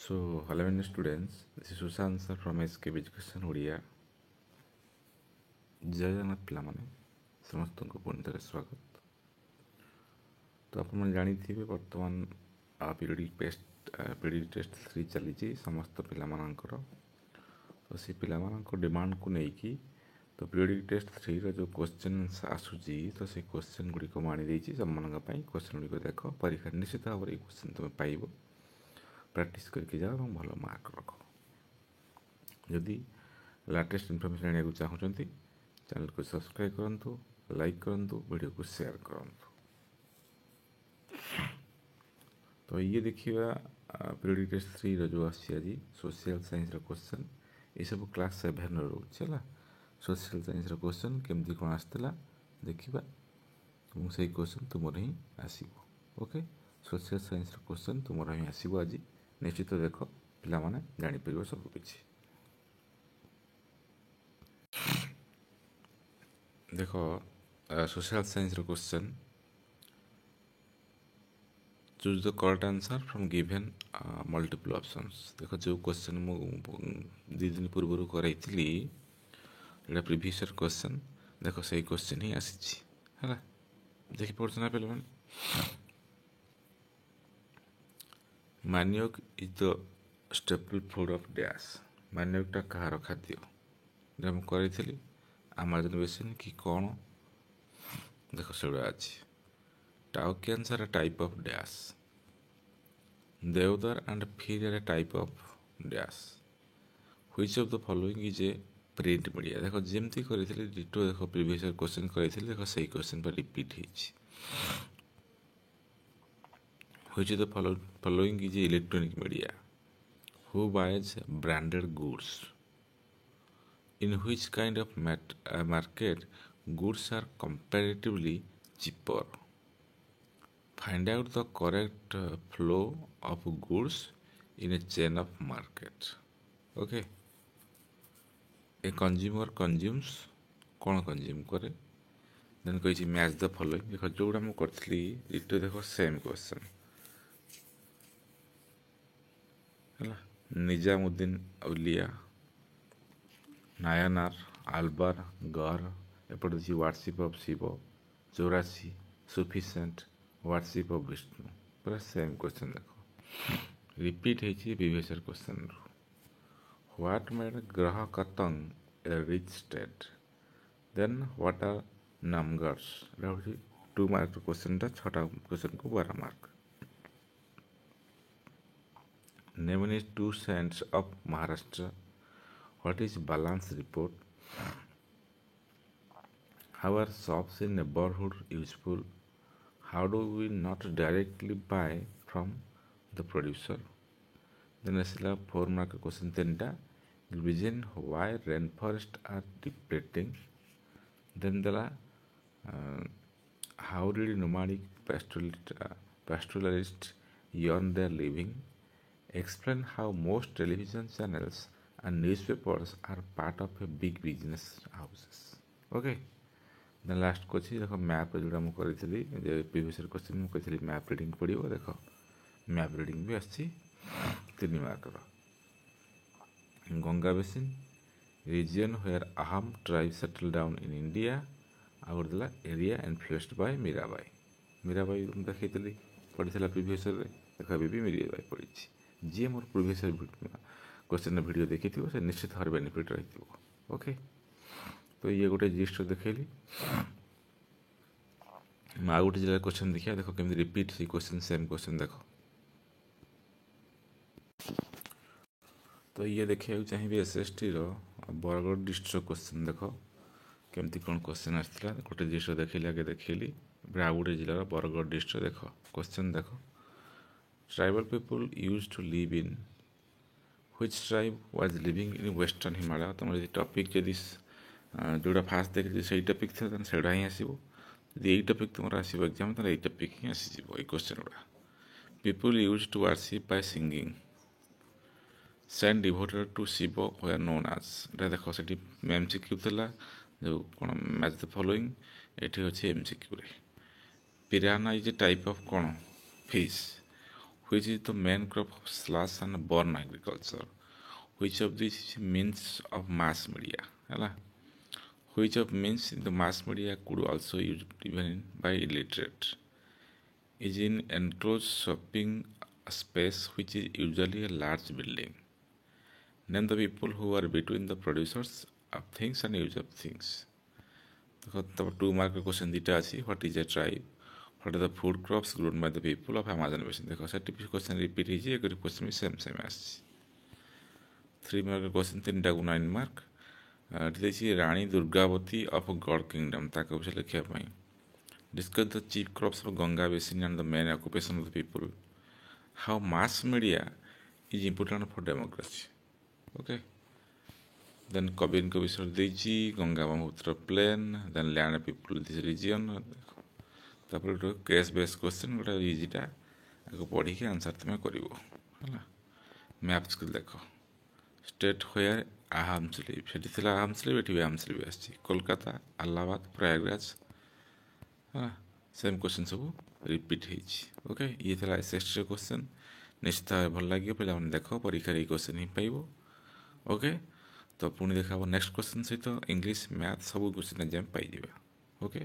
So, hello many students, this is Sushant sir from SKB Education Odia. जय जगन्नाथ पिलाମାନେ ସମସ୍ତଙ୍କୁ ପୁଣି ଥରେ ସ୍ୱାଗତ। ତ ଆପଣମାନେ ଜାଣିଥିବେ ବର୍ତ୍ତମାନ ପିରିୟଡ଼ିକ୍ ଟେଷ୍ଟ 3 ଚାଲିଛି ସମସ୍ତ ପିଲାମାନଙ୍କର। ତ ସେ ପିଲାମାନଙ୍କ ଡିମାଣ୍ଡକୁ ନେଇକି ତ ପିରିୟଡ଼ିକ୍ ଟେଷ୍ଟ 3ର ଯେଉଁ କ୍ୱେଶ୍ଚନ୍ସ ଆସୁଛି ତ ସେ କ୍ୱେଶ୍ଚନ୍ ଗୁଡ଼ିକ ମୁଁ ଆଣିଦେଇଛି ସେମାନଙ୍କ ପାଇଁ। କ୍ୱେଶ୍ଚନ୍ ଗୁଡ଼ିକ ଦେଖ, ପରୀକ୍ଷା ନିଶ୍ଚିତ ଭାବରେ ଏଇ କ୍ୱେଶ୍ଚନ୍ ତୁମେ ପାଇବ। ପ୍ରାକ୍ଟିସ୍ କରିକି ଯାଅ ଏବଂ ଭଲ ମାର୍କ ରଖ। ଯଦି ଲାଟେଷ୍ଟ ଇନଫର୍ମେସନ୍ ଜାଣିବାକୁ ଚାହୁଁଛନ୍ତି ଚ୍ୟାନେଲକୁ ସବସ୍କ୍ରାଇବ୍ କରନ୍ତୁ, ଲାଇକ୍ କରନ୍ତୁ, ଭିଡ଼ିଓକୁ ସେୟାର କରନ୍ତୁ। ତ ଇଏ ଦେଖିବା ପିରିୟଡ଼ିକ୍ ଟେଷ୍ଟ 3ର ଯେଉଁ ଆସୁଛି ଆଜି ସୋସିଆଲ୍ ସାଇନ୍ସର କ୍ୱେଶ୍ଚନ୍, ଏସବୁ କ୍ଲାସ୍ 7ର ରହୁଛି ହେଲା। ସୋସିଆଲ୍ ସାଇନ୍ସର କ୍ୱେଶ୍ଚନ୍ କେମିତି କ'ଣ ଆସିଥିଲା ଦେଖିବା ଏବଂ ସେଇ କ୍ୱେଶ୍ଚନ୍ ତୁମର ହିଁ ଆସିବ। ଓକେ, ସୋସିଆଲ୍ ସାଇନ୍ସର କ୍ୱେଶ୍ଚନ୍ ତୁମର ହିଁ ଆସିବ ଆଜି। ନିଶ୍ଚିତ ଦେଖ, ପିଲାମାନେ ଜାଣିପାରିବ ସବୁକିଛି। ଦେଖ ସୋସିଆଲ୍ ସାଇନ୍ସର question, choose the correct answer from given multiple options. ଦେଖ ଯେଉଁ କ୍ୱେଶ୍ଚନ୍ ମୁଁ 2 ଦିନ ପୂର୍ବରୁ କରାଇଥିଲି ଏଇଟା ପ୍ରିଭିୟସ୍ ଇୟର୍ କ୍ୱେଶ୍ଚନ୍। ଦେଖ ସେଇ କ୍ୱେଶ୍ଚନ୍ ହିଁ ଆସିଛି ହେଲା। ଦେଖିପାରୁଛ ନା ପିଲାମାନେ? Manioc is the staple food of Dyaks. ମାନିୟକ୍ଟା କାହାର ଖାଦ୍ୟ? ଏଇଟା ମୁଁ କରିଥିଲି। ଆମାଜନ୍ ବେସିନ୍ କି କ'ଣ? ଦେଖ ସେଗୁଡ଼ା ଅଛି। Taukians are a type of dash. Deodar and Fir are a type of dash. Which of the following is a print media? देखो जेमती କରିଥିଲି ଡିଟୋ ଦେଖ ପ୍ରିଭିୟସ୍ ଇୟର୍ କ୍ୱେଶ୍ଚନ୍ କରିଥିଲି, ଦେଖ ସେଇ କ୍ୱେଶ୍ଚନ୍ ବା ରିପିଟ୍ ହେଇଛି। Which of the following is a electronic media? Who buys branded goods? In which kind of market goods are comparatively cheaper? Find out the correct flow of goods in a chain of market. Okay. A consumer consumes, कौन consume करे? Then कही match the following. देखो जोड़ा मैं करती it देखो same question है। निजामुद्दीन औलिया, नायनार, आलबार, गर, एपट अच्छी वार्डशिप ऑफ शिव, 84, सुफिसेंट, वार्डशिप ऑफ विष्णु। पूरा सेम क्वेश्चन देखो रिपीट है previous year question. What made Garha Katanga a rich state? Then what are Namghars? 2 mark question, 6टा क्वेश्चन को 12 mark. Name is 2 saints of Maharashtra. What is balance report? How are shops in neighborhood useful? How do we not directly buy from the producer? Then asila 4 mark question 10टा reason why rainforests are depleting. Then dala how did nomadic pastoralists earn their living? Explain how most television channels and newspapers are part of a big business houses. Okay. Then last को अच्छी देख map जोड़ा मुझे करी previous question मुझे कही map reading पड़ो। देख मैप रीडिंग भी आसी 3 mark. Ganga basin region where Ahom tribe settle down in India. आउट देला area influenced by Mirabai. Mirabai तुम देखी पढ़ी प्रीवियस देख भी मीराबाई पढ़ी। जी मोर प्रीवियस क्वेश्चन वीडियो देखी से निश्चित भाव बेनिफिट रही। ओके, तो ये गोटे जिस्ट देखली। मैं आ गोटे जिला क्वेश्चन देखिए, देख केमी रिपीट से क्वेश्चन सेम क्वेश्चन देख। तो ये देखा चाहिए SST बरगढ़ डिस्ट्रिक्ट क्वेश्चन देख केमती कौन क्वेश्चन आसाला। गोटे जिस्ट देखली आगे देखली आ गोटे जिलार बरगढ़ डिस्ट्रिक्ट देख क्वेश्चन देख। Tribal people used to live in which tribe was living in western Himalaya. तुम यदि टॉपिक जदि जोड़ा फास्ट देखिए से टॉपिक था से ही आसो। यही टॉपिक तुम आसो एग्जाम तो यही टॉपिक ही आसीज क्वेश्चन गुड़ा। People used to worship by singing. Saint devoted to Shiva were known as. देख से MCQ था जो कौन मैच द फॉलोइंग ये अच्छे MCQ। पिराना is a type of कौन fish which is the main crop of slash and born agriculture, which of these is means of mass media ହେଲା which of means in the mass media could also use even by illiterate is in enclosed shopping space which is usually a large building. Name the people who are between the producers of things and use of things. तब 2 mark question दुटा अच्छी what is a tribe what are the food crops grown by the people of Amazon basin देख सेठी question repeat होइए एक question भी same same आसी 3 mark question 3टा को 9 मार्क देखिए रानी दुर्गावती ऑफ गॉड किंगडम ताके विषय लिखिया पई discuss the chief crops of Ganga basin and the main occupation of the people how mass media is important for democracy okay then Kabir को विषय देजी Ganga Brahmaputra plain then land people this region तापर case base question गोटे इजीटा आगे पढ़ी के answer तुम कर मैप स्किल देख स्टेट व्वेयर आहाम्स लिव से आहाम्स लिव ये आहाम्स लिव कोलकाता अलाहाबाद प्रयागराज हाँ सेम क्वेश्चन सब रिपीट ओके ये था एसएसटी क्वेश्चन निश्चित भाव भल लगे पे देख परीक्षा क्वेश्चन ही पाइब ओके तो पुणी देखा नेक्स्ट क्वेश्चन सहित इंग्लिश मैथ सब क्वेश्चन एग्जाम पाइबा ओके।